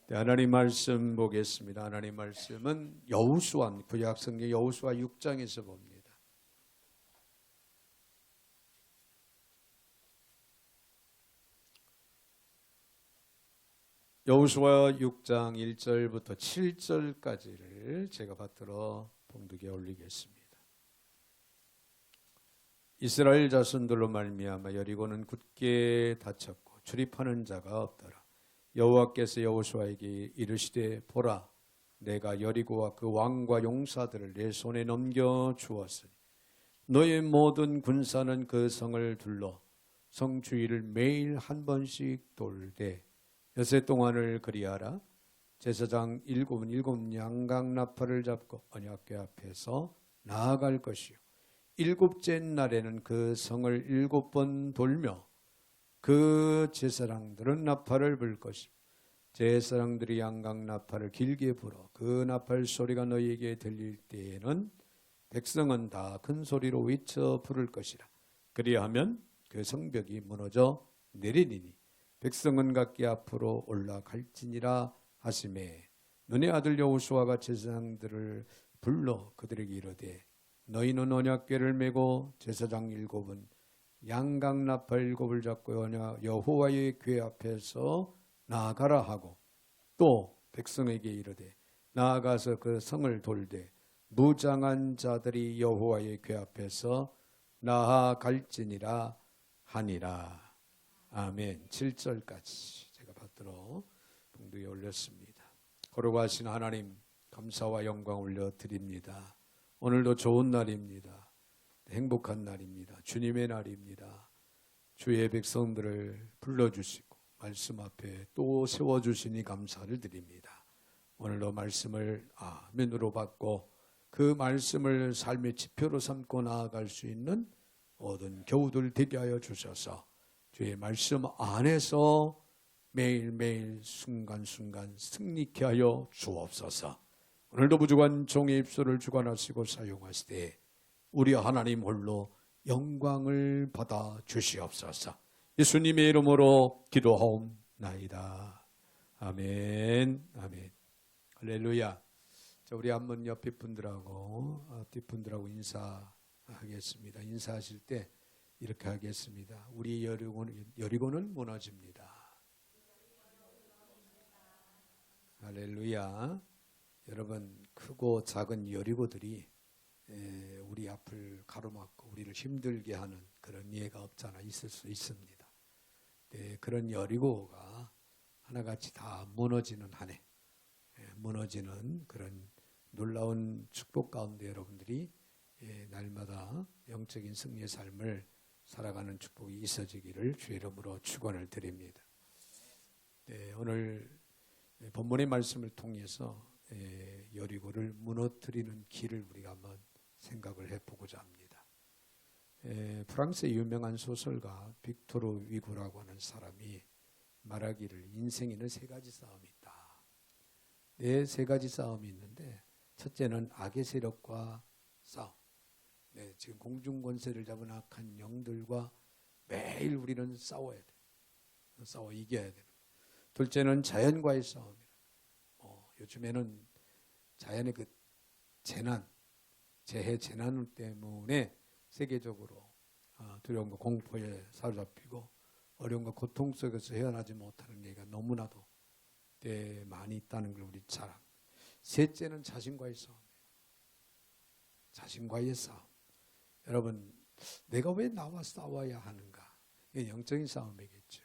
네, 하나님 말씀 보겠습니다. 하나님 말씀은 여호수아, 구약성경 여호수아 6장에서 봅니다. 여호수아 6장 1절부터 7절까지를 제가 받들어 봉독에 올리겠습니다. 이스라엘 자손들로 말미암아 여리고는 굳게 닫혔고 출입하는 자가 없더라. 여호와께서 여호수아에게 이르시되 보라, 내가 여리고와 그 왕과 용사들을 내 손에 넘겨 주었으니 너의 모든 군사는 그 성을 둘러 성 주위를 매일 한 번씩 돌되 엿새 동안을 그리하라. 제사장 일곱은 일곱 양강나팔을 잡고 언약궤 앞에서 나아갈 것이요 일곱째 날에는 그 성을 7번 돌며 그 제사장들은 나팔을 불 것이고 제사장들이 양강나팔을 길게 불어 그 나팔 소리가 너희에게 들릴 때에는 백성은 다 큰 소리로 외쳐 부를 것이라. 그리하면 그 성벽이 무너져 내리리니 백성은 각기 앞으로 올라갈지니라 하시매 너네 아들 여호수아가 제사장들을 불러 그들에게 이르되 너희는 언약궤를 메고 제사장 7은 양강나팔 7을 잡고 여호와의 궤 앞에서 나아가라 하고 또 백성에게 이르되 나아가서 그 성을 돌되 무장한 자들이 여호와의 궤 앞에서 나아갈지니라 하니라. 아멘. 7절까지 제가 받들어 봉독에 올렸습니다. 거룩하신 하나님, 감사와 영광 올려드립니다. 오늘도 좋은 날입니다. 행복한 날입니다. 주님의 날입니다. 주의 백성들을 불러주시고 말씀 앞에 또 세워주시니 감사를 드립니다. 오늘도 말씀을 아멘으로 받고 그 말씀을 삶의 지표로 삼고 나아갈 수 있는 모든 교우들 되게 하여 주셔서 주의 말씀 안에서 매일매일 순간순간 승리케 하여 주옵소서. 오늘도 부족한 종의 입술을 주관하시고 사용하시되 우리 하나님 홀로 영광을 받아 주시옵소서. 예수님의 이름으로 기도하옵나이다. 아멘. 아멘. 할렐루야. 자, 우리 한번 옆에 분들하고 앞뒤 분들하고 인사하겠습니다. 인사하실 때 이렇게 하겠습니다. 우리 여리고는 무너집니다. 할렐루야. 여러분, 크고 작은 여리고들이 우리 앞을 가로막고 우리를 힘들게 하는 그런 예가 없잖아. 있을 수 있습니다. 그런 여리고가 하나같이 다 무너지는 한 해, 무너지는 그런 놀라운 축복 가운데 여러분들이 날마다 영적인 승리의 삶을 살아가는 축복이 있어지기를 주의 이름으로 축원을 드립니다. 오늘 본문의 말씀을 통해서 여리고를 무너뜨리는 길을 우리가 한번 생각을 해보고자 합니다. 프랑스의 유명한 소설가 빅토르 위고라고 하는 사람이 말하기를 인생에는 3가지 싸움이 있다. 세 가지 싸움이 있는데 첫째는 악의 세력과 싸움. 지금 공중권세를 잡은 악한 영들과 매일 우리는 싸워야 돼. 싸워 이겨야 되는. 둘째는 자연과의 싸움이라. 요즘에는 자연의 그 재난, 재해 재난 때문에 세계적으로 두려움과 공포에 사로잡히고 어려움과 고통 속에서 헤어나지 못하는 얘기가 너무나도 많이 있다는 걸 우리 잘 압니다. 셋째는 자신과의 싸움이에요. 자신과의 싸움. 여러분, 내가 왜 나와 싸워야 하는가? 이게 영적인 싸움이겠죠.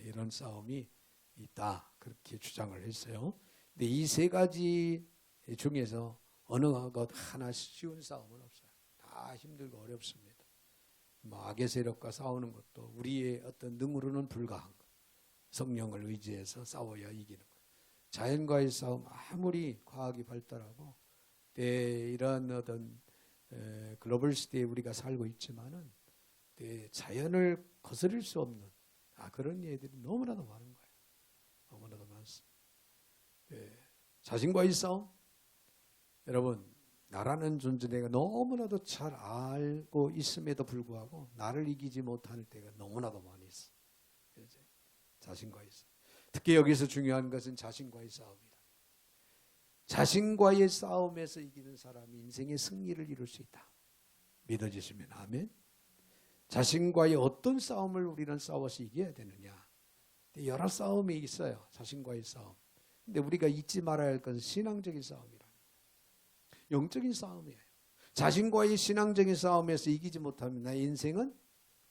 이런 싸움이 있다. 그렇게 주장을 했어요. 근데 이 3가지 중에서 어느 것 하나 쉬운 싸움은 없어요. 다 힘들고 어렵습니다. 악의 세력과 싸우는 것도 우리의 어떤 능으로는 불가한 것. 성령을 의지해서 싸워야 이기는 것. 자연과의 싸움, 아무리 과학이 발달하고 이런 어떤 글로벌 시대에 우리가 살고 있지만은 자연을 거스릴 수 없는 그런 예들이 너무나도 많은 거예요. 너무나도 많습니다. 자신과의 싸움. 여러분, 나라는 존재 내가 너무나도 잘 알고 있음에도 불구하고 나를 이기지 못할 때가 너무나도 많이 있어. 자신과의 싸움. 특히 여기서 중요한 것은 자신과의 싸움이다. 자신과의 싸움에서 이기는 사람이 인생의 승리를 이룰 수 있다. 믿어지시면 아멘. 자신과의 어떤 싸움을 우리는 싸워서 이겨야 되느냐. 여러 싸움이 있어요. 자신과의 싸움. 근데 우리가 잊지 말아야 할 것은 신앙적인 싸움이라. 영적인 싸움이에요. 자신과의 신앙적인 싸움에서 이기지 못하면 나의 인생은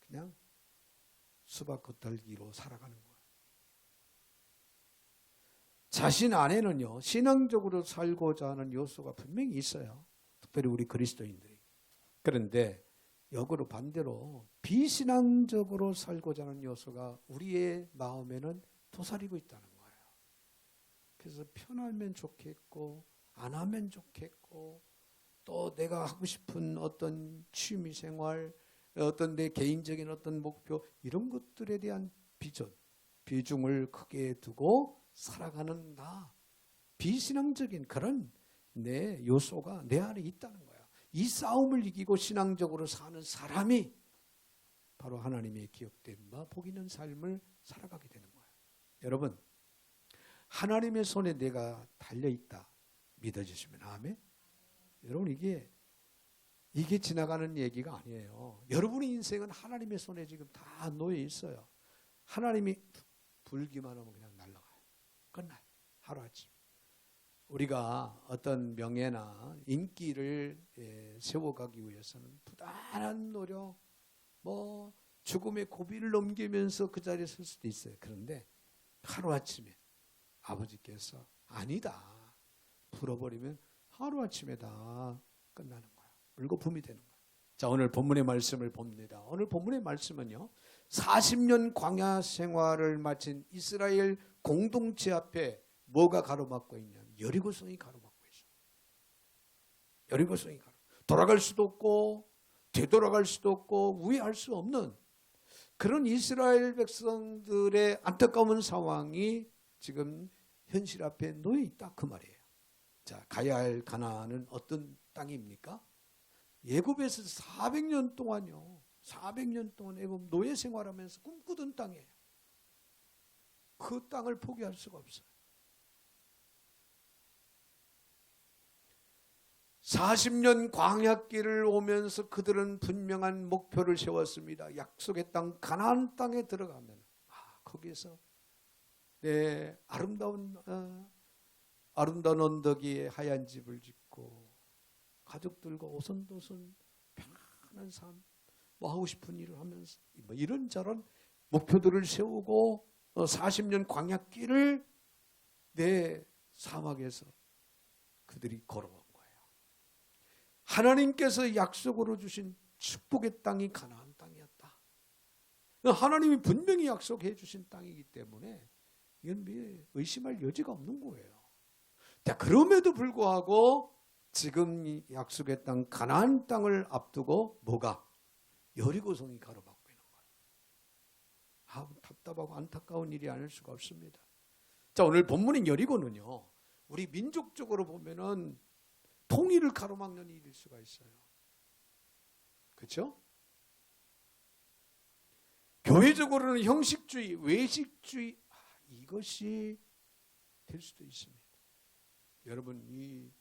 그냥 수박 겉핥기로 살아가는 거예요. 자신 안에는요, 신앙적으로 살고자 하는 요소가 분명히 있어요. 특별히 우리 그리스도인들이. 그런데 역으로 반대로 비신앙적으로 살고자 하는 요소가 우리의 마음에는 도사리고 있다는 거예요. 그래서 편하면 좋겠고 안 하면 좋겠고 또 내가 하고 싶은 어떤 취미생활, 어떤 내 개인적인 어떤 목표 이런 것들에 대한 비중을 크게 두고 살아가는 나, 비신앙적인 그런 내 요소가 내 안에 있다는 거야. 이 싸움을 이기고 신앙적으로 사는 사람이 바로 하나님의 기억된 바 복 있는 삶을 살아가게 되는 거예요. 여러분, 하나님의 손에 내가 달려있다 믿어주시면 아멘. 여러분, 이게 지나가는 얘기가 아니에요. 여러분의 인생은 하나님의 손에 지금 다 놓여 있어요. 하나님이 불기만 하면 그냥 날아가요. 끝나요. 하루아침. 우리가 어떤 명예나 인기를 세워가기 위해서는 부단한 노력, 죽음의 고비를 넘기면서 그 자리에 설 수도 있어요. 그런데 하루아침에 아버지께서 아니다. 풀어버리면 하루아침에 다 끝나는 거야. 물거품이 되는 거야. 자, 오늘 본문의 말씀을 봅니다. 오늘 본문의 말씀은요, 40년 광야 생활을 마친 이스라엘 공동체 앞에 뭐가 가로막고 있냐? 여리고성이 가로막고 있어. 여리고성이 돌아갈 수도 없고 되돌아갈 수도 없고 우회할 수 없는 그런 이스라엘 백성들의 안타까운 상황이 지금 현실 앞에 놓여 있다 그 말이에요. 자, 가야 할 가나안은 어떤 땅입니까? 애굽에서 400년 동안요. 400년 동안 애굽 노예 생활하면서 꿈꾸던 땅이에요. 그 땅을 포기할 수가 없어요. 40년 광야길을 오면서 그들은 분명한 목표를 세웠습니다. 약속의 땅 가나안 땅에 들어가면 거기에서 아름다운 언덕 위에 하얀 집을 짓고 가족들과 오손도손 편안한 삶, 하고 싶은 일을 하면서 이런저런 목표들을 세우고 40년 광야길을 내 사막에서 그들이 걸어온 거예요. 하나님께서 약속으로 주신 축복의 땅이 가나안 땅이었다. 하나님이 분명히 약속해 주신 땅이기 때문에 이건 의심할 여지가 없는 거예요. 자, 그럼에도 불구하고 지금 이 약속의 땅 가나안 땅을 앞두고 뭐가? 여리고성이 가로막고 있는 거예요. 답답하고 안타까운 일이 아닐 수가 없습니다. 자, 오늘 본문인 여리고는요, 우리 민족적으로 보면은 통일을 가로막는 일일 수가 있어요. 그렇죠? 교회적으로는 형식주의, 외식주의 이것이 될 수도 있습니다. 여러분, 이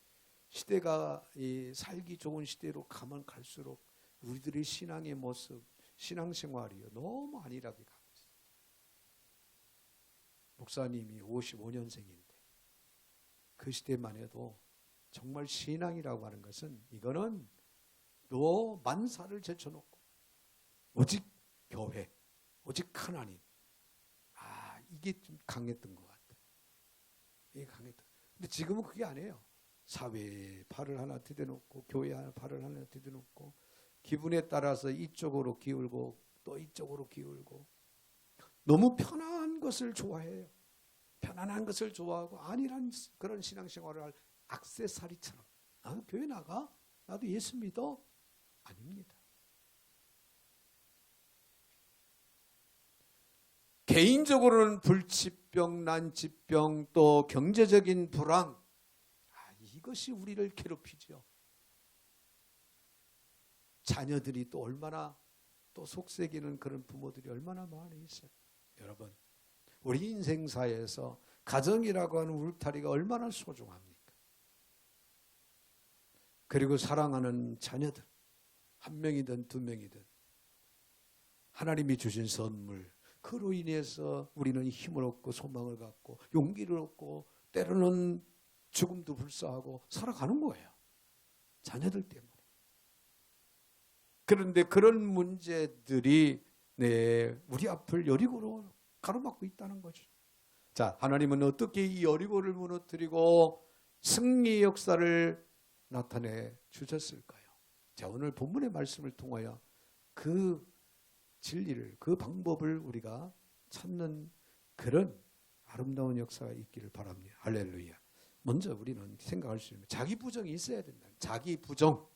시대가 살기 좋은 시대로 가면 갈수록 우리들의 신앙의 모습, 신앙생활이요 너무 안일하게 가고 있어요. 목사님이 55년생인데 그 시대만 해도 정말 신앙이라고 하는 것은 이거는 너 만사를 제쳐놓고 오직 교회, 오직 하나님. 이게 좀 강했던 것 같아요. 이게 강했던. 근데 지금은 그게 아니에요. 사회에 발을 하나 디뎌놓고 교회에 발을 하나 디뎌놓고 기분에 따라서 이쪽으로 기울고 또 이쪽으로 기울고 너무 편한 것을 좋아해요. 편안한 것을 좋아하고 안일한 그런 신앙생활을 할 액세서리처럼 교회 나가? 나도 예수 믿어? 아닙니다. 개인적으로는 불치병, 난치병, 또 경제적인 불황 이것이 우리를 괴롭히죠. 자녀들이 또 얼마나 또 속색이는 그런 부모들이 얼마나 많이 있어요. 여러분, 우리 인생사에서 가정이라고 하는 울타리가 얼마나 소중합니까? 그리고 사랑하는 자녀들, 한 명이든 두 명이든 하나님이 주신 선물, 그로 인해서 우리는 힘을 얻고 소망을 갖고 용기를 얻고 때로는 죽음도 불사하고 살아가는 거예요. 자녀들 때문에. 그런데 그런 문제들이 우리 앞을 여리고로 가로막고 있다는 거죠. 자, 하나님은 어떻게 이 여리고를 무너뜨리고 승리 역사를 나타내 주셨을까요? 자, 오늘 본문의 말씀을 통하여 그 진리를, 그 방법을 우리가 찾는 그런 아름다운 역사가 있기를 바랍니다. 할렐루야. 먼저 우리는 생각할 수 있는 자기 부정이 있어야 된다. 자기 부정.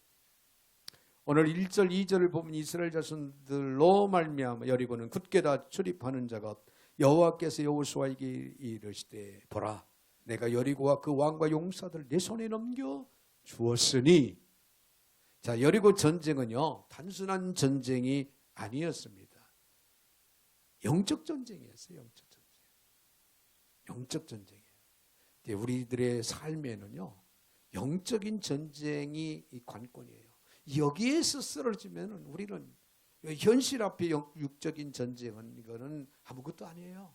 오늘 1절 2절을 보면 이스라엘 자손들로 말미암아 여리고는 굳게 다 출입하는 자가 여호와께서 여호수아에게 이르시되 보라 내가 여리고와 그 왕과 용사들 내 손에 넘겨 주었으니. 자, 여리고 전쟁은요 단순한 전쟁이 아니었습니다. 영적 전쟁이었어요. 영적 전쟁이에요. 우리들의 삶에는요 영적인 전쟁이 이 관건이에요. 여기에서 쓰러지면 우리는 현실 앞에 육적인 전쟁은 이거는 아무것도 아니에요.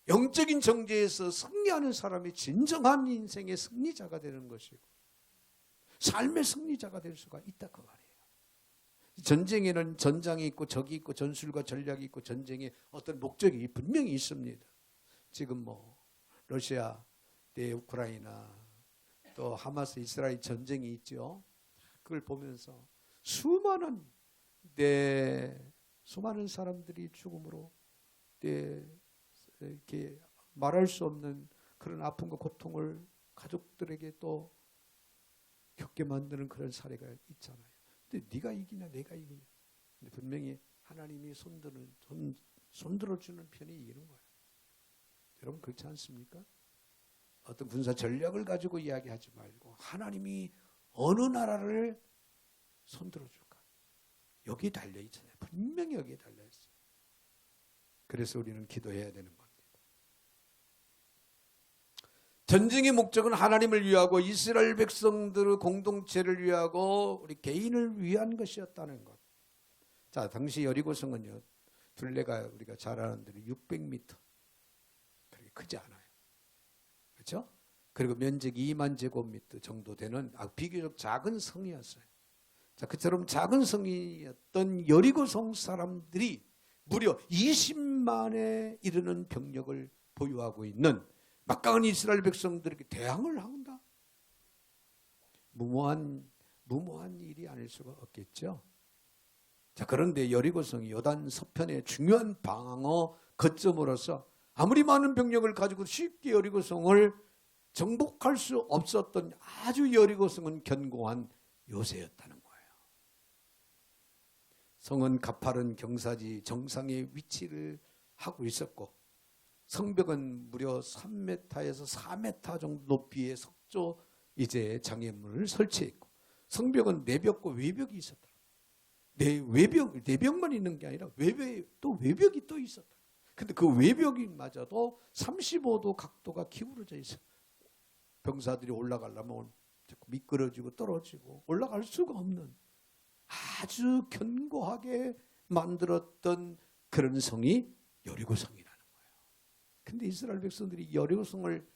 영적인 전쟁에서 승리하는 사람이 진정한 인생의 승리자가 되는 것이고 삶의 승리자가 될 수가 있다 그 말이에요. 전쟁에는 전장이 있고 적이 있고 전술과 전략이 있고 전쟁에 어떤 목적이 분명히 있습니다. 지금 러시아 대 우크라이나 또 하마스 이스라엘 전쟁이 있죠. 그걸 보면서 수많은 사람들이 죽음으로 이렇게 말할 수 없는 그런 아픔과 고통을 가족들에게 또 겪게 만드는 그런 사례가 있잖아요. 근데 네가 이기냐 내가 이기냐. 근데 분명히 하나님이 손들어주는 편이 이기는 거예요. 여러분 그렇지 않습니까? 어떤 군사 전략을 가지고 이야기하지 말고 하나님이 어느 나라를 손들어줄까? 여기에 달려있잖아요. 분명히 여기에 달려있어요. 그래서 우리는 기도해야 되는 겁니다. 전쟁의 목적은 하나님을 위하고 이스라엘 백성들의 공동체를 위하고 우리 개인을 위한 것이었다는 것. 자, 당시 여리고성은요 둘레가 우리가 잘 아는 대로 600m 그렇게 크지 않아요. 그렇죠? 그리고 면적이 2만 제곱미터 정도 되는 비교적 작은 성이었어요. 자, 그처럼 작은 성이었던 여리고성 사람들이 무려 20만에 이르는 병력을 보유하고 있는 막강한 이스라엘 백성들에게 대항을 한다. 무모한 일이 아닐 수가 없겠죠. 자, 그런데 여리고성이 요단 서편의 중요한 방어 거점으로서 아무리 많은 병력을 가지고 쉽게 여리고성을 정복할 수 없었던 아주 여리고성은 견고한 요새였다는 거예요. 성은 가파른 경사지 정상에 위치를 하고 있었고 성벽은 무려 3m에서 4m 정도 높이의 석조 장애물을 설치했고 성벽은 내벽과 외벽이 있었다. 내벽만 있는 게 아니라 외벽이 또 있었다. 근데 그 외벽이마저도 35도 각도가 기울어져 있어요. 병사들이 올라가려면 자꾸 미끄러지고 떨어지고 올라갈 수가 없는 아주 견고하게 만들었던 그런 성이 여리고성이라는 거예요. 근데 이스라엘 백성들이 여리고성을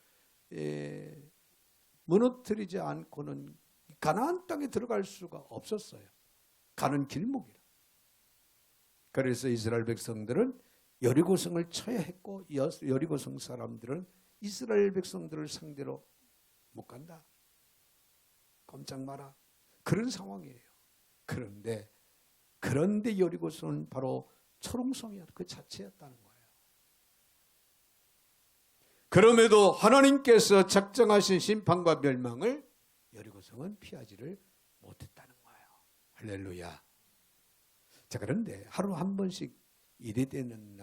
무너뜨리지 않고는 가나안 땅에 들어갈 수가 없었어요. 가는 길목이라. 그래서 이스라엘 백성들은 여리고성을 쳐야 했고 여리고성 사람들은 이스라엘 백성들을 상대로 못 간다. 꼼짝 마라. 그런 상황이에요. 그런데 여리고성은 바로 초롱성이었다. 그 자체였다는 거예요. 그럼에도 하나님께서 작정하신 심판과 멸망을 여리고성은 피하지를 못했다는 거예요. 할렐루야. 자, 그런데 하루 한 번씩 이래되는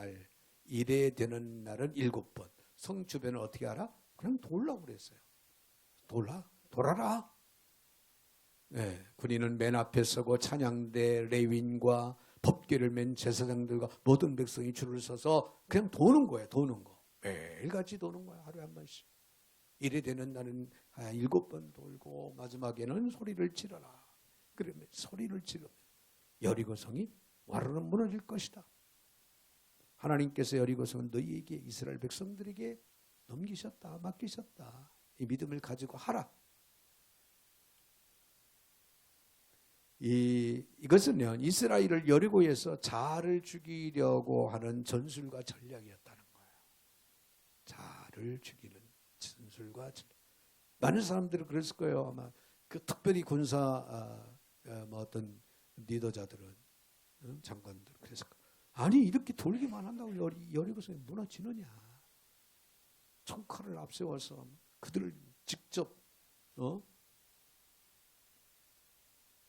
날은 7번. 성 주변을 어떻게 알아? 그냥 돌라고 그랬어요. 돌아라. 네, 군인은 맨 앞에 서고 찬양대 레윈과 법궤를 맨 제사장들과 모든 백성이 줄을 서서 그냥 도는 거예요. 도는 거. 매일같이 도는 거야. 하루에 한 번씩. 이래 되는 날은 7번 돌고 마지막에는 소리를 지르라. 그러면 소리를 지르면 여리고성이 와르르 무너질 것이다. 하나님께서 여리고성은 너희에게 이스라엘 백성들에게 넘기셨다. 맡기셨다. 이 믿음을 가지고 하라. 이것은요, 이스라엘을 여리고에서 자를 죽이려고 하는 전술과 전략이었다는 거예요. 자를 죽이는 전술과 전략. 많은 사람들은 그랬을 거예요. 아마 그 특별히 군사 뭐 어떤 리더자들은 장관들 그랬을 거예요. 아니 이렇게 돌기만 한다고 여리고성이 무너지느냐? 총칼을 앞세워서 그들을 직접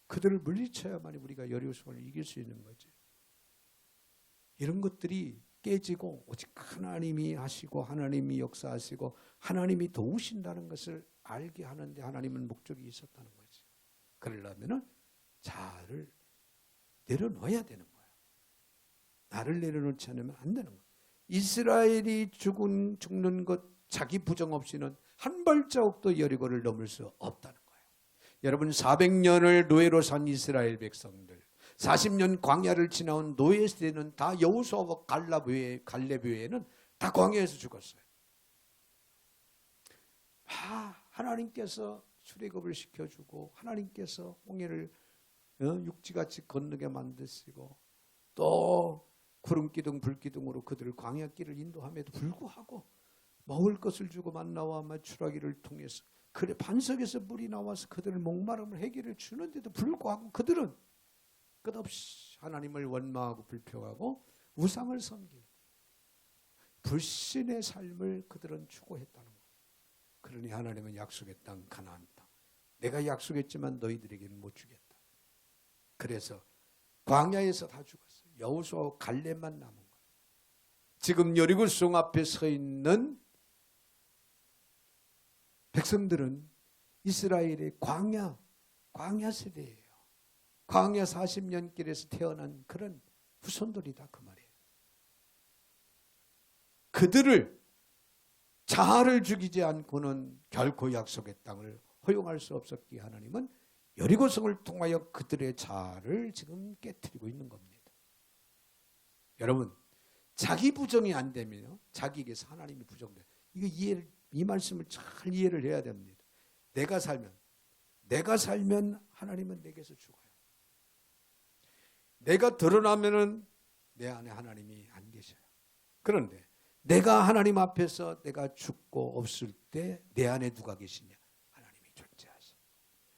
그들을 물리쳐야만이 우리가 여리고성을 이길 수 있는 거지. 이런 것들이 깨지고 오직 하나님이 하시고 하나님이 역사하시고 하나님이 도우신다는 것을 알게 하는데 하나님은 목적이 있었다는 거지. 그러려면은 자아를 내려놓아야 되는 거야. 나를 내려놓지 않으면 안 되는 거야. 이스라엘이 죽는 것 자기 부정 없이는 한 발자국도 여리고를 넘을 수 없다는 거예요. 여러분 400년을 노예로 산 이스라엘 백성들 40년 광야를 지나온 노예 시대는 다 여호수아와 갈렙 외에는 다 광야에서 죽었어요. 하나님께서 출애굽을 시켜주고 하나님께서 홍해를 육지같이 건너게 만드시고 또 구름기둥 불기둥으로 그들을 광야길을 인도함에도 불구하고 먹을 것을 주고 만나와 메추라기를 통해서 그래 반석에서 물이 나와서 그들을 목마름을 해결해 주는데도 불구하고 그들은 끝없이 하나님을 원망하고 불평하고 우상을 섬기는 불신의 삶을 그들은 추구했다는 거예요. 그러니 하나님은 약속의 땅 가나안 땅 내가 약속했지만 너희들에게는 못 주겠다. 그래서 광야에서 다 죽었어요. 여호수아와 갈렙만 남은 거예요. 지금 여리고성 앞에 서 있는 백성들은 이스라엘의 광야 세대예요. 광야 40년 길에서 태어난 그런 후손들이다 그 말이에요. 그들을 자아를 죽이지 않고는 결코 약속의 땅을 허용할 수 없었기에 하나님은 여리고성을 통하여 그들의 자아를 지금 깨트리고 있는 겁니다. 여러분 자기 부정이 안 되면요 자기에게서 하나님이 부정돼요. 이 말씀을 잘 이해를 해야 됩니다. 내가 살면 하나님은 내게서 죽어요. 내가 드러나면은 내 안에 하나님이 안 계셔요. 그런데 내가 하나님 앞에서 내가 죽고 없을 때 내 안에 누가 계시냐? 하나님이 존재하시고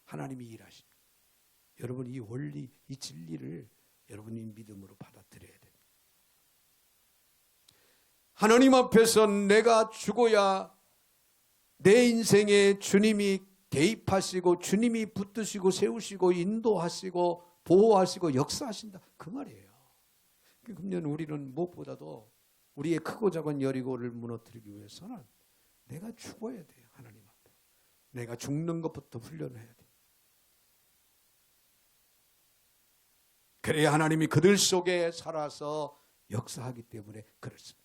하나님이 일하십니다. 여러분 이 원리, 이 진리를 여러분이 믿음으로 받아들여야 됩니다. 하나님 앞에서 내가 죽어야 내 인생에 주님이 개입하시고 주님이 붙드시고 세우시고 인도하시고 보호하시고 역사하신다 그 말이에요. 그러면 우리는 무엇보다도 우리의 크고 작은 여리고를 무너뜨리기 위해서는 내가 죽어야 돼요. 하나님 앞에 내가 죽는 것부터 훈련해야 돼요. 그래야 하나님이 그들 속에 살아서 역사하기 때문에 그렇습니다.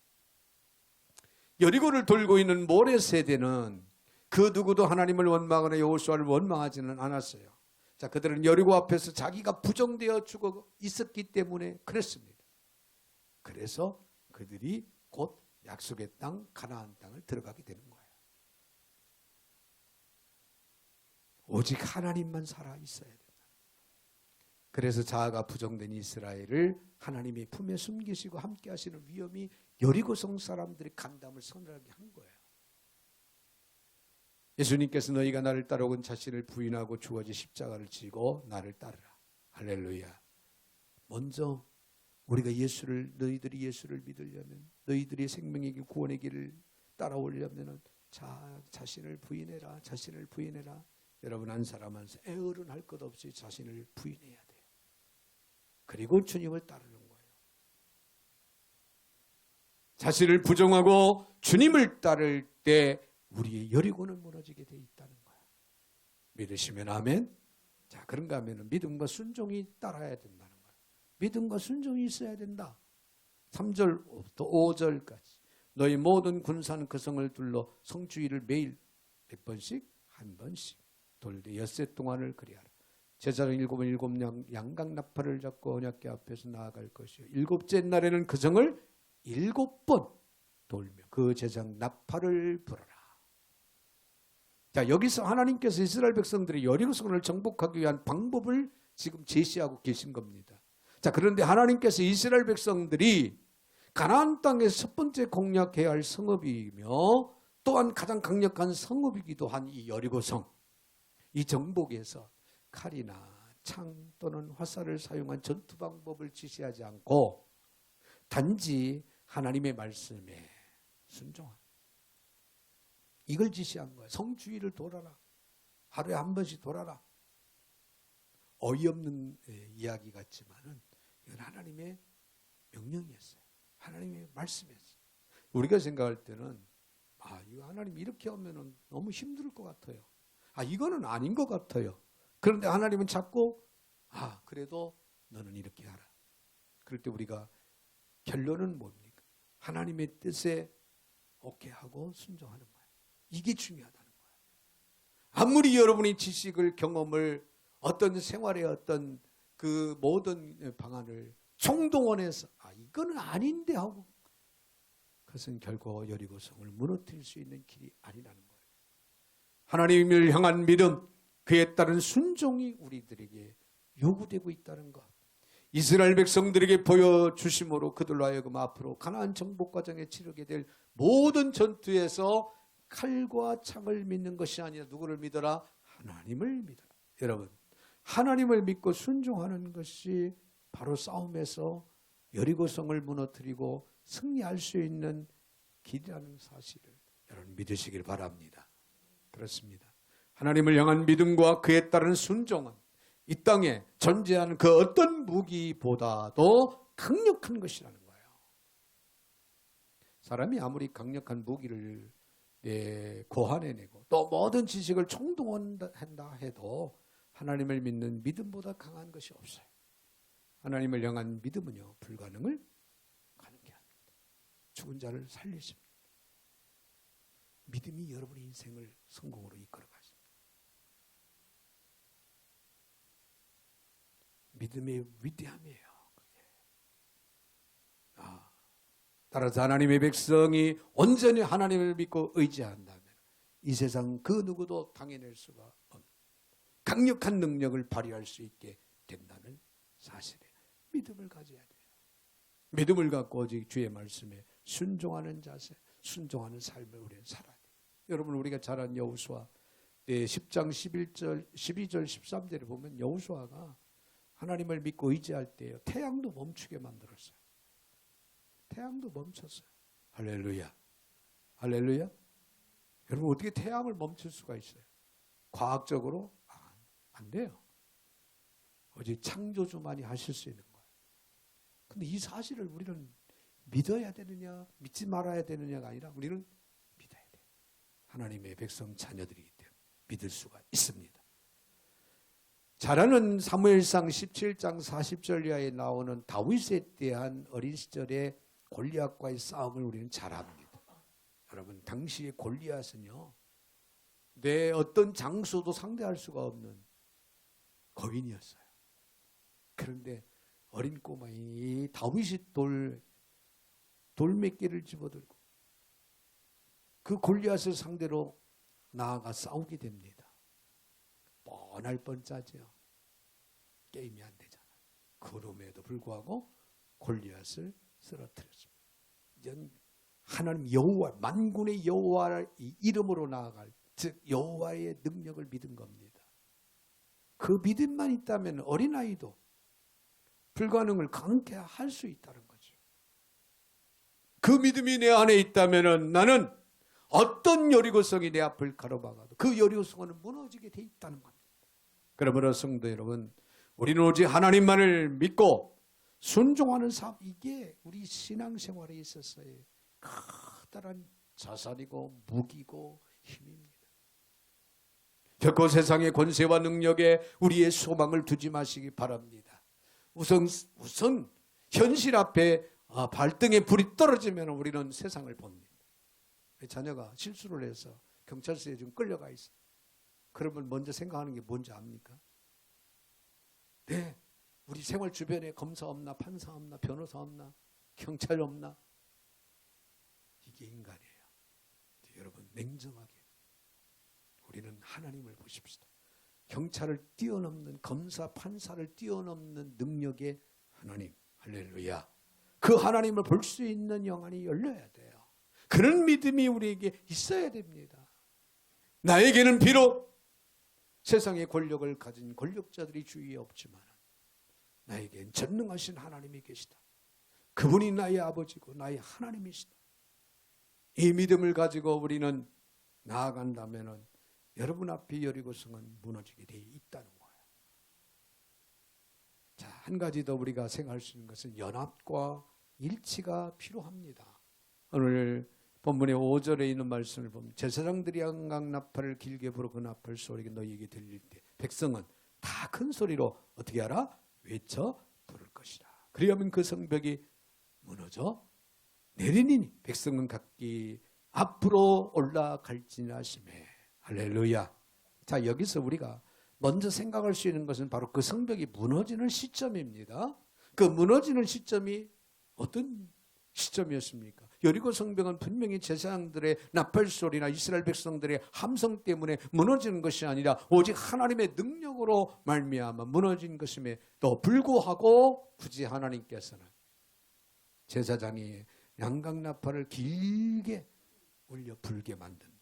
여리고를 돌고 있는 모레 세대는 그 누구도 하나님을 원망하거나 여호수아를 원망하지는 않았어요. 자, 그들은 여리고 앞에서 자기가 부정되어 죽어 있었기 때문에 그랬습니다. 그래서 그들이 곧 약속의 땅 가나안 땅을 들어가게 되는 거예요. 오직 하나님만 살아 있어야 된다. 그래서 자아가 부정된 이스라엘을 하나님의 품에 숨기시고 함께 하시는 위엄이 여리고성 사람들의 간담을 서늘하게 한 거예요. 예수님께서 너희가 나를 따르고는 자신을 부인하고 주어진 십자가를 지고 나를 따르라. 할렐루야. 먼저 우리가 너희들이 예수를 믿으려면 너희들이 생명의 길 구원의 길을 따라오려면 자신을 부인해라. 자신을 부인해라. 여러분 한 사람 한 사람 애어른 할 것 없이 자신을 부인해야 돼요. 그리고 주님을 따르는 거예요. 자신을 부정하고 주님을 따를 때 우리의 여리고는 무너지게 돼 있다는 거예요. 믿으시면 아멘. 자, 그런가 하면 믿음과 순종이 따라야 된다는 거예요. 믿음과 순종이 있어야 된다. 3절부터 5절까지 너희 모든 군사는 그 성을 둘러 성주의를 매일 몇 번씩? 한 번씩 돌되 엿새 동안을 그리하라. 제사장 7은 양각 나팔을 잡고 언약궤 앞에서 나아갈 것이요 일곱째 날에는 그 성을 7번 돌며 그 제사장 나팔을 불어라. 자, 여기서 하나님께서 이스라엘 백성들이 여리고성을 정복하기 위한 방법을 지금 제시하고 계신 겁니다. 자, 그런데 하나님께서 이스라엘 백성들이 가나안 땅에서 첫 번째 공략해야 할 성읍이며 또한 가장 강력한 성읍이기도 한 이 여리고성, 이 정복에서 칼이나 창 또는 화살을 사용한 전투 방법을 지시하지 않고 단지 하나님의 말씀에 순종한, 이걸 지시한 거예요. 성주의를 돌아라. 하루에 한 번씩 돌아라. 어이없는 이야기 같지만은 이건 하나님의 명령이었어요. 하나님의 말씀이었어요. 우리가 생각할 때는 이거 하나님 이렇게 하면은 너무 힘들 것 같아요. 이거는 아닌 것 같아요. 그런데 하나님은 자꾸 그래도 너는 이렇게 하라. 그럴 때 우리가 결론은 뭡니까? 하나님의 뜻에 오케이 하고 순종하는 거예요. 이게 중요하다는 거예요. 아무리 여러분이 지식을, 경험을, 어떤 생활의 어떤 그 모든 방안을 총동원해서 이거는 아닌데 하고, 그것은 결코 여리고성을 무너뜨릴 수 있는 길이 아니라는 거예요. 하나님을 향한 믿음, 그에 따른 순종이 우리들에게 요구되고 있다는 것. 이스라엘 백성들에게 보여주심으로 그들로 하여금 앞으로 가나안 정복 과정에 치르게 될 모든 전투에서 칼과 창을 믿는 것이 아니라 누구를 믿어라? 하나님을 믿어라. 여러분, 하나님을 믿고 순종하는 것이 바로 싸움에서 여리고성을 무너뜨리고 승리할 수 있는 길이라는 사실을 여러분 믿으시길 바랍니다. 그렇습니다. 하나님을 향한 믿음과 그에 따른 순종은 이 땅에 존재하는 그 어떤 무기보다도 강력한 것이라는 거예요. 사람이 아무리 강력한 무기를 고안해내고 또 모든 지식을 총동원한다 해도 하나님을 믿는 믿음보다 강한 것이 없어요. 하나님을 향한 믿음은요, 불가능을 가능케 합니다. 죽은 자를 살리십니다. 믿음이 여러분의 인생을 성공으로 이끌어가십니다. 믿음의 위대함이에요. 그게. 따라서 하나님의 백성이 온전히 하나님을 믿고 의지한다면 이 세상 그 누구도 당해낼 수가 없는 강력한 능력을 발휘할 수 있게 된다는 사실이에요. 믿음을 가져야 돼요. 믿음을 갖고 오직 주의 말씀에 순종하는 자세, 순종하는 삶을 우리는 살아야 돼요. 여러분, 우리가 잘 아는 여호수아 10장 11절, 12절, 13절에 보면 여호수아가 하나님을 믿고 의지할 때요, 태양도 멈추게 만들었어요. 태양도 멈췄어요. 할렐루야. 할렐루야. 여러분, 어떻게 태양을 멈출 수가 있어요? 과학적으로 안 돼요. 오직 창조주만이 하실 수 있는 거예요. 근데 이 사실을 우리는 믿어야 되느냐, 믿지 말아야 되느냐가 아니라 우리는 믿어야 돼요. 하나님의 백성 자녀들이기 때문에 믿을 수가 있습니다. 잘 아는 사무엘상 17장 40절 이하에 나오는 다윗에 대한 어린 시절의 골리앗과의 싸움을 우리는 잘 압니다. 여러분, 당시의 골리앗은요, 내 어떤 장수도 상대할 수가 없는 거인이었어요. 그런데 어린 꼬마이 다윗이 돌몇 개를 집어들고 그 골리앗을 상대로 나아가 싸우게 됩니다. 뻔할 뻔짜죠. 게임이 안 되잖아요. 그럼에도 불구하고 골리앗을 쓰러뜨렸습니다. 이젠 하나님 여호와, 만군의 여호와의 이름으로 나아갈, 즉 여호와의 능력을 믿은 겁니다. 그 믿음만 있다면 어린아이도 불가능을 가능케 할 수 있다는 거죠. 그 믿음이 내 안에 있다면 나는 어떤 여리고성이 내 앞을 가로막아도 그 여리고성은 무너지게 돼 있다는 겁니다. 그러므로 성도 여러분, 우리는 오직 하나님만을 믿고 순종하는 삶, 이게 우리 신앙생활에 있어서의 커다란 자산이고 무기고 힘입니다. 결코 세상의 권세와 능력에 우리의 소망을 두지 마시기 바랍니다. 우선 현실 앞에 발등에 불이 떨어지면 우리는 세상을 봅니다. 자녀가 실수를 해서 경찰서에 좀 끌려가 있어. 그러면 먼저 생각하는 게 뭔지 압니까? 네, 우리 생활 주변에 검사 없나, 판사 없나, 변호사 없나, 경찰 없나? 이게 인간이에요. 여러분, 냉정하게 우리는 하나님을 보십시다. 경찰을 뛰어넘는, 검사, 판사를 뛰어넘는 능력의 하나님, 할렐루야. 그 하나님을 볼 수 있는 영안이 열려야 돼요. 그런 믿음이 우리에게 있어야 됩니다. 나에게는 비록 세상의 권력을 가진 권력자들이 주위에 없지만 나에겐 전능하신 하나님이 계시다. 그분이 나의 아버지고 나의 하나님이시다. 이 믿음을 가지고 우리는 나아간다면 여러분 앞에 여리고성은 무너지게 되어 있다는 거예요. 자, 한 가지 더 우리가 생각할 수 있는 것은 연합과 일치가 필요합니다. 오늘 본문의 5절에 있는 말씀을 보면 제사장들이 양강나팔을 길게 불어 그 나팔 소리가 너희에게 들릴 때 백성은 다 큰 소리로 어떻게 하라? 외쳐 부를 것이라. 그리하면 그 성벽이 무너져 내리니 백성은 각기 앞으로 올라갈지니라 하시매. 할렐루야. 자, 여기서 우리가 먼저 생각할 수 있는 것은 바로 그 성벽이 무너지는 시점입니다. 그 무너지는 시점이 어떤 시점이었습니까? 여리고 성벽은 분명히 제사장들의 나팔 소리나 이스라엘 백성들의 함성 때문에 무너지는 것이 아니라 오직 하나님의 능력으로 말미암아 무너진 것임에도 불구하고 굳이 하나님께서는 제사장이 양강나팔을 길게 울려 불게 만듭니다.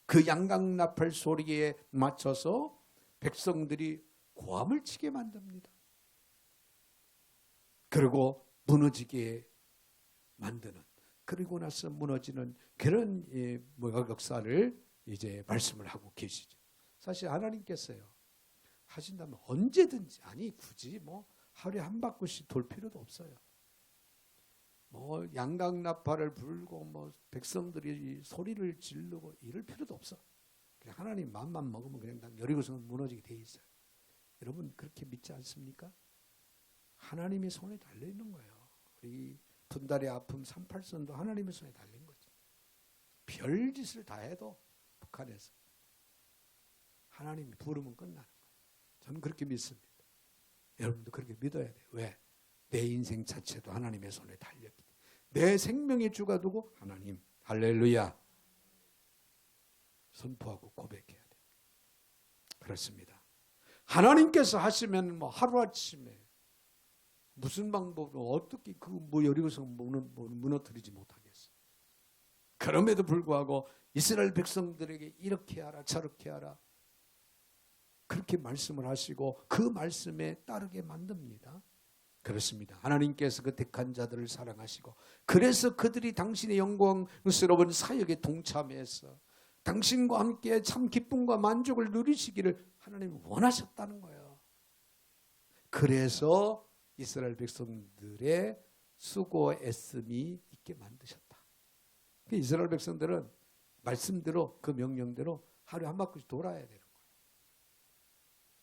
그 양강나팔 소리에 맞춰서 백성들이 고함을 치게 만듭니다. 그리고 무너지게 만드는, 그리고 나서 무너지는 그런 역사를 이제 말씀을 하고 계시죠. 사실 하나님께서요 하신다면 언제든지, 아니 굳이 뭐 하루에 한 바퀴씩 돌 필요도 없어요. 뭐 양강나팔을 불고 뭐 백성들이 소리를 지르고 이럴 필요도 없어. 그냥 하나님 마음만 먹으면 그냥 여리고성은 무너지게 돼 있어요. 여러분 그렇게 믿지 않습니까? 하나님의 손에 달려 있는 거예요. 우리 분달의 아픔 38선도 하나님의 손에 달린 거죠. 별짓을 다 해도 북한에서 하나님이 부르면 끝나는 거예요. 저는 그렇게 믿습니다. 여러분도 그렇게 믿어야 돼요. 왜? 내 인생 자체도 하나님의 손에 달렸기 때문에. 내 생명의 주가 누구? 하나님. 할렐루야. 선포하고 고백해야 돼요. 그렇습니다. 하나님께서 하시면 뭐 하루아침에 무슨 방법으로 어떻게 여리고성 무너뜨리지 못하겠어요. 그럼에도 불구하고 이스라엘 백성들에게 이렇게 하라 저렇게 하라 그렇게 말씀을 하시고 그 말씀에 따르게 만듭니다. 그렇습니다. 하나님께서 그 택한 자들을 사랑하시고 그래서 그들이 당신의 영광스러운 사역에 동참해서 당신과 함께 참 기쁨과 만족을 누리시기를 하나님이 원하셨다는 거예요. 그래서 이스라엘 백성들의 수고 애씀이 있게 만드셨다. 이스라엘 백성들은 말씀대로 그 명령대로 하루에 한 바퀴씩 돌아야 되는 거예요.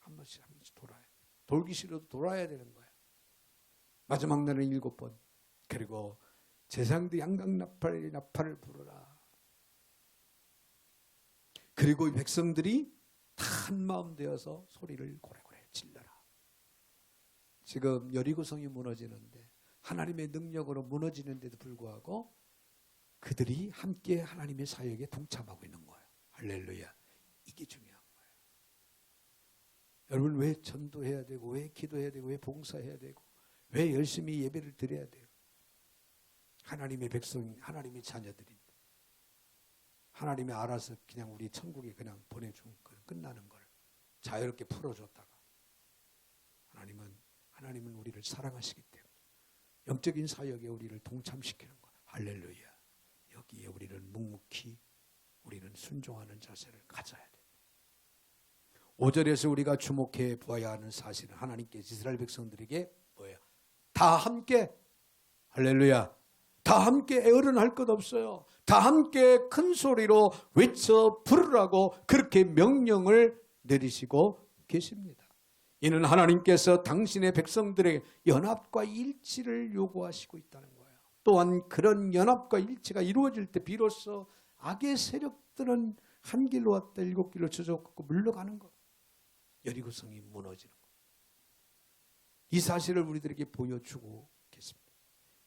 한 번씩 돌아야 돼요. 돌기 싫어도 돌아야 되는 거예요. 마지막 날은 7번. 그리고 제사장도 양강나팔을 부르라. 그리고 백성들이 다 한마음 되어서 소리를 고래고래 질러라. 지금 여리고성이 무너지는데 하나님의 능력으로 무너지는데도 불구하고 그들이 함께 하나님의 사역에 동참하고 있는 거예요. 할렐루야. 이게 중요한 거예요. 여러분 왜 전도해야 되고 왜 기도해야 되고 왜 봉사해야 되고 왜 열심히 예배를 드려야 돼요? 하나님의 백성, 하나님의 자녀들인데 하나님이 알아서 그냥 우리 천국에 그냥 보내준 걸 끝나는 걸 자유롭게 풀어줬다가 하나님은 우리를 사랑하시기 때문에 영적인 사역에 우리를 동참시키는 거예요. 할렐루야. 여기에 우리는 묵묵히 우리는 순종하는 자세를 가져야 돼요. 5절에서 우리가 주목해 보아야 하는 사실은 하나님께서 이스라엘 백성들에게 뭐예요? 다 함께 할렐루야. 다 함께 애어른할 것 없어요. 다 함께 큰 소리로 외쳐 부르라고 그렇게 명령을 내리시고 계십니다. 이는 하나님께서 당신의 백성들에게 연합과 일치를 요구하시고 있다는 거예요. 또한 그런 연합과 일치가 이루어질 때 비로소 악의 세력들은 한 길로 왔다 일곱 길로 저저고 물러가는 것. 여리고성이 무너지는 것. 이 사실을 우리들에게 보여주고 계십니다.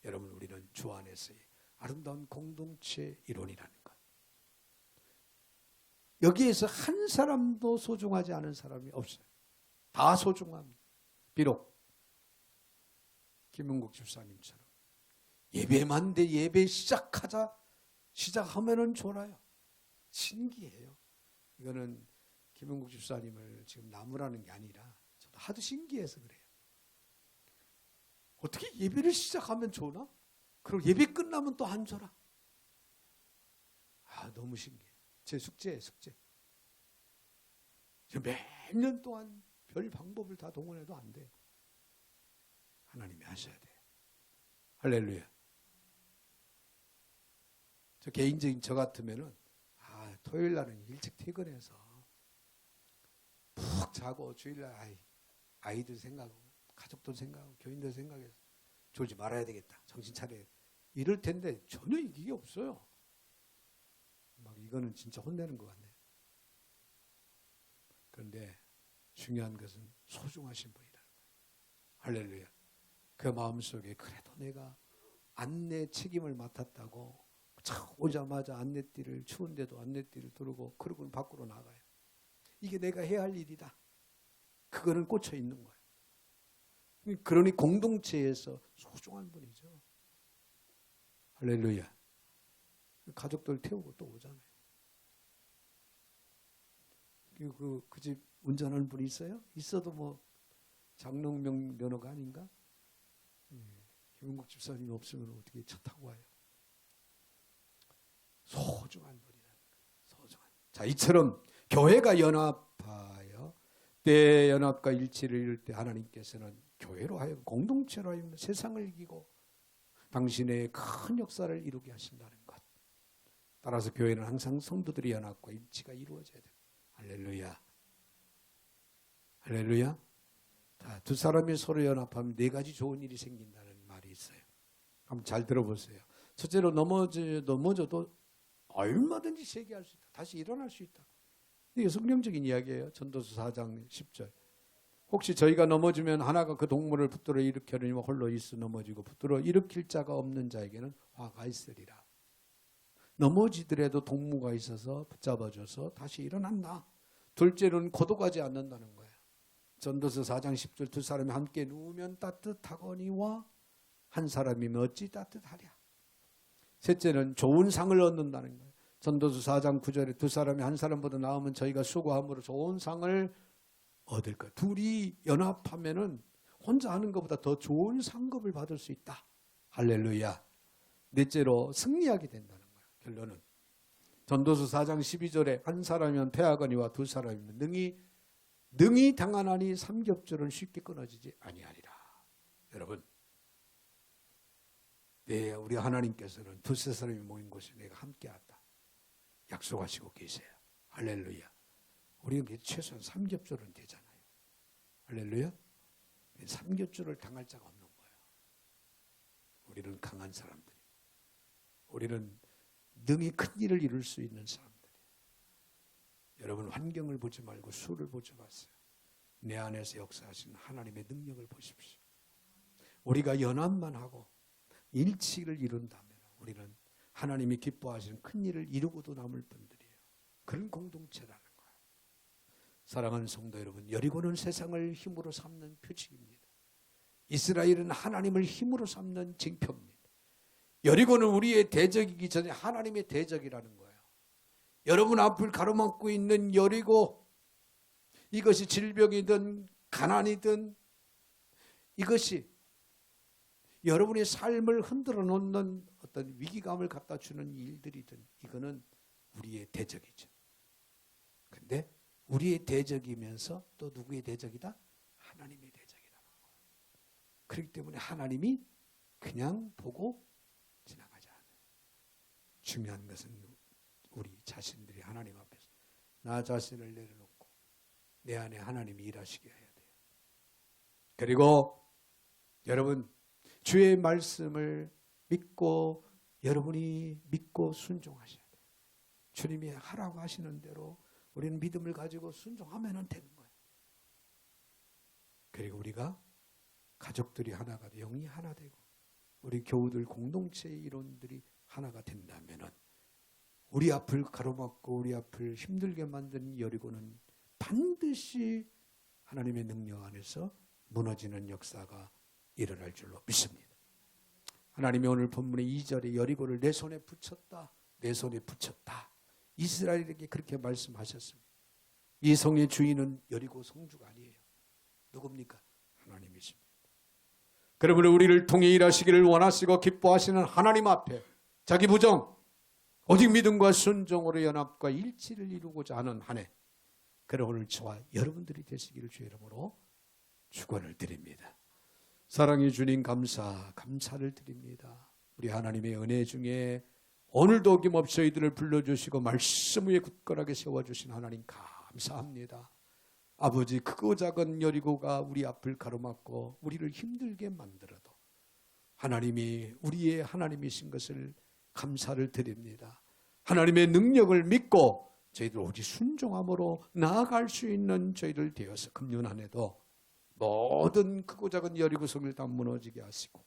여러분, 우리는 주 안에서의 아름다운 공동체 이론이라는 것. 여기에서 한 사람도 소중하지 않은 사람이 없어요. 다 소중합니다. 비록 김은국 집사님처럼 예배만 돼 예배 시작하면은 졸아요. 신기해요. 이거는 김은국 집사님을 지금 나무라는 게 아니라 저도 하도 신기해서 그래요. 어떻게 예배를 시작하면 졸아? 그리고 예배 끝나면 또 안 졸아? 너무 신기해. 제 숙제예요, 숙제. 몇 년 동안 별 방법을 다 동원해도 안 돼. 하나님이 하셔야 돼. 할렐루야. 개인적인 저 같으면은 토요일 날은 일찍 퇴근해서 푹 자고 주일날 아이들 생각하고 가족들 생각하고 교인들 생각해서 졸지 말아야 되겠다. 정신 차려야 돼. 이럴 텐데 전혀 이게 없어요. 막 이거는 진짜 혼내는 것 같네요. 그런데 중요한 것은 소중하신 분이라는 거예요. 할렐루야. 그 마음속에 그래도 내가 안내 책임을 맡았다고 오자마자 안내띠를 추운데도 안내띠를 두르고 그러고는 밖으로 나가요. 이게 내가 해야 할 일이다. 그거는 꽂혀 있는 거예요. 그러니 공동체에서 소중한 분이죠. 할렐루야. 가족들 태우고 또 오잖아요. 그 집 운전하는 분이 있어요? 있어도 뭐 장롱명 면허가 아닌가? 김은국 집사님이 없으면 어떻게 차 타고 와요? 소중한 분이라는 거예요. 소중한. 자, 이처럼 교회가 연합하여 때 연합과 일치를 이룰 때 하나님께서는 교회로 하여금 공동체로 하여금 세상을 이기고 당신의 큰 역사를 이루게 하신다는 것. 따라서 교회는 항상 성도들의 연합과 일치가 이루어져야 돼요. 할렐루야. 할렐루야. 자, 두 사람이 서로 연합하면 네 가지 좋은 일이 생긴다는 말이 있어요. 한번 잘 들어보세요. 첫째로 넘어져도 얼마든지 재기할 수 있다. 다시 일어날 수 있다. 이게 성경적인 이야기예요. 전도서 4장 10절. 혹시 저희가 넘어지면 하나가 그 동물을 붙들어 일으켜느니와 홀로 있어 넘어지고 붙들어 일으킬 자가 없는 자에게는 화가 있으리라. 넘어지더라도 동무가 있어서 붙잡아줘서 다시 일어난다. 둘째로는 고독하지 않는다는 거예요. 전도서 4장 10절 두 사람이 함께 누우면 따뜻하거니와 한 사람이면 어찌 따뜻하랴. 셋째는 좋은 상을 얻는다는 거예요. 전도서 4장 9절에 두 사람이 한 사람보다 나으면 저희가 수고함으로 좋은 상을 얻을 거예요. 둘이 연합하면은 혼자 하는 것보다 더 좋은 상급을 받을 수 있다. 할렐루야. 넷째로 승리하게 된다는 거예요. 결론은 전도서 4장 12절에 한 사람이면 패하거니와 두 사람이면 능히 당하나니 삼겹줄은 쉽게 끊어지지 아니하리라. 여러분, 우리 하나님께서는 두세 사람이 모인 곳에 내가 함께한다 약속하시고 계세요. 할렐루야. 우리는 최소한 삼겹줄은 되잖아요. 할렐루야. 삼겹줄을 당할 자가 없는 거예요. 우리는 강한 사람들이. 우리는 능히 큰 일을 이룰 수 있는 사람들이. 여러분, 환경을 보지 말고 수를 보지 마세요. 내 안에서 역사하시는 하나님의 능력을 보십시오. 우리가 연합만 하고 일치를 이룬다면 우리는 하나님이 기뻐하시는 큰 일을 이루고도 남을 분들이에요. 그런 공동체라는 거예요. 사랑하는 성도 여러분, 여리고는 세상을 힘으로 삼는 표징입니다. 이스라엘은 하나님을 힘으로 삼는 징표입니다. 여리고는 우리의 대적이기 전에 하나님의 대적이라는 거예요. 여러분 앞을 가로막고 있는 여리고, 이것이 질병이든 가난이든 이것이 여러분의 삶을 흔들어 놓는 어떤 위기감을 갖다 주는 일들이든 이거는 우리의 대적이죠. 근데 우리의 대적이면서 또 누구의 대적이다? 하나님의 대적이라는 거예요. 그렇기 때문에 하나님이 그냥 보고 지나가지 않아요. 중요한 것은 우리 자신들이 하나님 앞에서 나 자신을 내려놓고 내 안에 하나님이 일하시게 해야 돼요. 그리고 여러분 주의 말씀을 믿고 여러분이 믿고 순종하셔야 돼요. 주님이 하라고 하시는 대로 우리는 믿음을 가지고 순종하면 되는 거예요. 그리고 우리가 가족들이 하나가 되고 영이 하나 되고 우리 교우들 공동체의 이론들이 하나가 된다면 우리 앞을 가로막고 우리 앞을 힘들게 만든 여리고는 반드시 하나님의 능력 안에서 무너지는 역사가 일어날 줄로 믿습니다. 하나님이 오늘 본문의 2절에 여리고를 내 손에 붙였다. 내 손에 붙였다. 이스라엘에게 그렇게 말씀하셨습니다. 이 성의 주인은 여리고 성주가 아니에요. 누굽니까? 하나님이십니다. 그러므로 우리를 통해 일하시기를 원하시고 기뻐하시는 하나님 앞에 자기 부정, 오직 믿음과 순종으로 연합과 일치를 이루고자 하는 한 해, 그런 오늘 저와 여러분들이 되시기를 주의 이름으로 축원을 드립니다. 사랑의 주님 감사를 드립니다. 우리 하나님의 은혜 중에 오늘도 어김없이 저희들을 불러주시고 말씀 위에 굳건하게 세워주신 하나님 감사합니다. 아버지, 크고 작은 여리고가 우리 앞을 가로막고 우리를 힘들게 만들어도 하나님이 우리의 하나님이신 것을 감사를 드립니다. 하나님의 능력을 믿고 저희들 오직 순종함으로 나아갈 수 있는 저희들 되어서 금년 한 해도 모든 크고 작은 여리고 성을 다 무너지게 하시고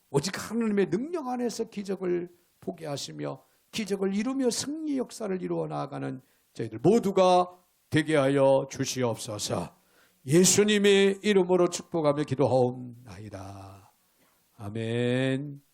오직 하나님의 능력 안에서 기적을 보게 하시며 기적을 이루며 승리 역사를 이루어 나아가는 저희들 모두가 되게 하여 주시옵소서. 예수님의 이름으로 축복하며 기도하옵나이다. 아멘.